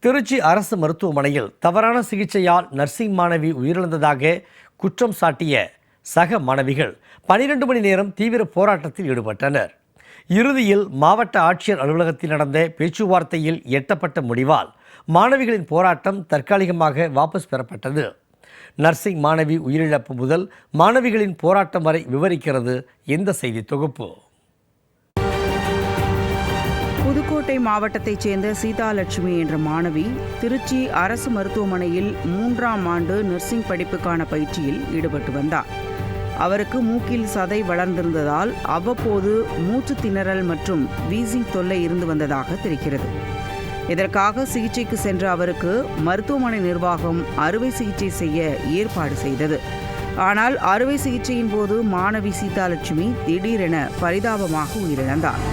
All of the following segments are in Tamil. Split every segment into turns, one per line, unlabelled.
திருச்சி அரசு மருத்துவமனையில் தவறான சிகிச்சையால் நர்சிங் மாணவி உயிரிழந்ததாக குற்றம் சாட்டிய சக மாணவிகள் 12 மணி நேரம் தீவிர போராட்டத்தில் ஈடுபட்டனர். இறுதியில் மாவட்ட ஆட்சியர் அலுவலகத்தில் நடந்த பேச்சுவார்த்தையில் எட்டப்பட்ட முடிவால் மாணவிகளின் போராட்டம் தற்காலிகமாக வாபஸ் பெறப்பட்டது. நர்சிங் மாணவி உயிரிழப்பு முதல் மாணவிகளின் போராட்டம் வரை விவரிக்கிறது இந்த செய்தி தொகுப்பு.
புதுக்கோட்டை மாவட்டத்தைச் சேர்ந்த சீதாலட்சுமி என்ற மாணவி திருச்சி அரசு மருத்துவமனையில் 3ஆம் ஆண்டு நர்சிங் படிப்புக்கான பயிற்சியில் ஈடுபட்டு வந்தார். அவருக்கு மூக்கில் சதை வளர்ந்திருந்ததால் அவ்வப்போது மூச்சு திணறல் மற்றும் வீசிங் தொல்லை இருந்து வந்ததாக தெரிகிறது. இதற்காக சிகிச்சைக்கு சென்ற அவருக்கு மருத்துவமனை நிர்வாகம் அறுவை சிகிச்சை செய்ய ஏற்பாடு செய்தது. ஆனால் அறுவை சிகிச்சையின் போது மாணவி சீதாலட்சுமி திடீரென பரிதாபமாக உயிரிழந்தார்.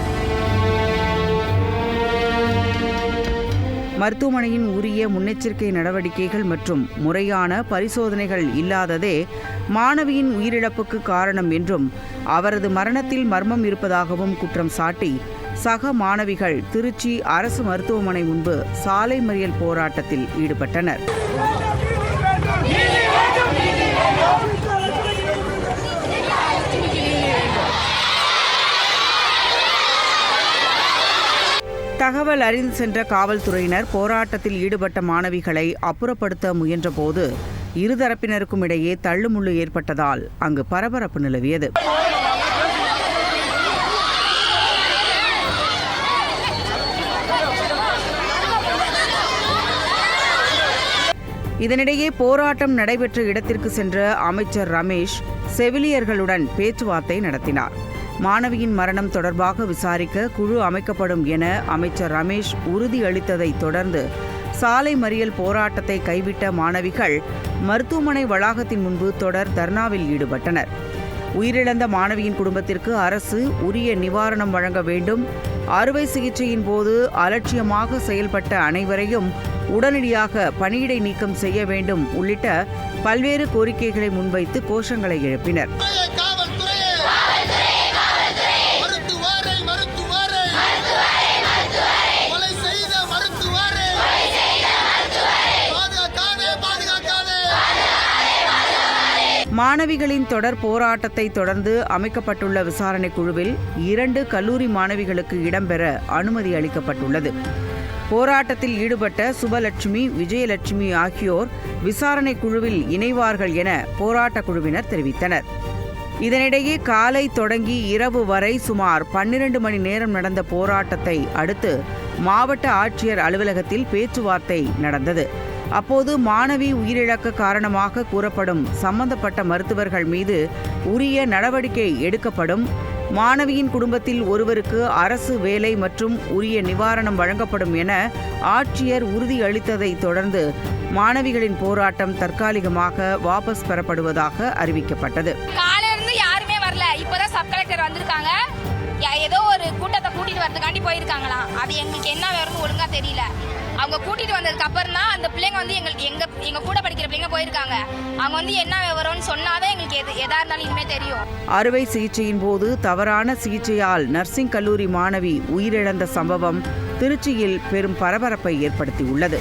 மருத்துவமனையின் உரிய முன்னெச்சரிக்கை நடவடிக்கைகள் மற்றும் முறையான பரிசோதனைகள் இல்லாததே மாணவியின் உயிரிழப்புக்கு காரணம் என்றும் அவரது மரணத்தில் மர்மம் இருப்பதாகவும் குற்றம் சாட்டி சக மாணவிகள் திருச்சி அரசு மருத்துவமனை முன்பு சாலை மறியல் போராட்டத்தில் ஈடுபட்டனர். தகவல் அறிந்து சென்ற காவல்துறையினர் போராட்டத்தில் ஈடுபட்ட மாணவிகளை அப்புறப்படுத்த முயன்றபோது இருதரப்பினருக்கும் இடையே தள்ளுமுள்ளு ஏற்பட்டதால் அங்கு பரபரப்பு நிலவியது. இதனிடையே போராட்டம் நடைபெற்ற இடத்திற்கு சென்ற அமைச்சர் ரமேஷ் செவிலியர்களுடன் பேச்சுவார்த்தை நடத்தினார். மாணவியின் மரணம் தொடர்பாக விசாரிக்க குழு அமைக்கப்படும் என அமைச்சர் ரமேஷ் உறுதியளித்ததை தொடர்ந்து சாலை மறியல் போராட்டத்தை கைவிட்ட மாணவிகள் மருத்துவமனை வளாகத்தின் முன்பு தொடர் தர்ணாவில் ஈடுபட்டனர். உயிரிழந்த மாணவியின் குடும்பத்திற்கு அரசு உரிய நிவாரணம் வழங்க வேண்டும், அறுவை சிகிச்சையின் போது அலட்சியமாக செயல்பட்ட அனைவரையும் உடனடியாக பணியிடை நீக்கம் செய்ய வேண்டும் உள்ளிட்ட பல்வேறு கோரிக்கைகளை முன்வைத்து கோஷங்களை எழுப்பினர். மாணவிகளின் தொடர் போராட்டத்தை தொடர்ந்து அமைக்கப்பட்டுள்ள விசாரணை குழுவில் 2 கல்லூரி மாணவிகளுக்கு இடம்பெற அனுமதி அளிக்கப்பட்டுள்ளது. போராட்டத்தில் ஈடுபட்ட சுபலட்சுமி, விஜயலட்சுமி ஆகியோர் விசாரணை குழுவில் இணைவார்கள் என போராட்ட குழுவினர் தெரிவித்தனர். இதனிடையே காலை தொடங்கி இரவு வரை சுமார் 12 மணி நேரம் நடந்த போராட்டத்தை அடுத்து மாவட்ட ஆட்சியர் அலுவலகத்தில் பேச்சுவார்த்தை நடந்தது. அப்போது மாணவி உயிரிழக்க காரணமாக கூறப்படும் சம்பந்தப்பட்ட மருத்துவர்கள் மீது உரிய நடவடிக்கை எடுக்கப்படும், மாணவியின் குடும்பத்தில் ஒருவருக்கு அரசு வேலை மற்றும் உரிய நிவாரணம் வழங்கப்படும் என ஆட்சியர் உறுதியளித்ததை தொடர்ந்து மாணவிகளின் போராட்டம் தற்காலிகமாக வாபஸ் பெறப்படுவதாக அறிவிக்கப்பட்டது.
காலையிலிருந்து யாருமே வரல, இப்பதான் சப் கலெக்டர் வந்திருக்காங்க. ஏதோ ஒரு கூட்டத்தை கூட்டிட்டு வரதுக்காண்டி போயிருக்காங்களாம். அது எங்களுக்கு என்ன வேணும்னு ஒழுங்கா தெரியல. அவங்க கூட்டிட்டு வந்ததுக்கு அப்புறம் தான் அந்த பிள்ளைங்க வந்து எங்களுக்கு எங்க கூட படிக்கிற பிள்ளைங்க போயிருக்காங்க. அவங்க வந்து என்ன விவரம்னு சொன்னாதான் எங்களுக்கு எதா இருந்தாலும் இனிமே தெரியும்.
அறுவை சிகிச்சையின் போது தவறான சிகிச்சையால் நர்சிங் கல்லூரி மாணவி உயிரிழந்த சம்பவம் திருச்சியில் பெரும் பரபரப்பை ஏற்படுத்தியுள்ளது.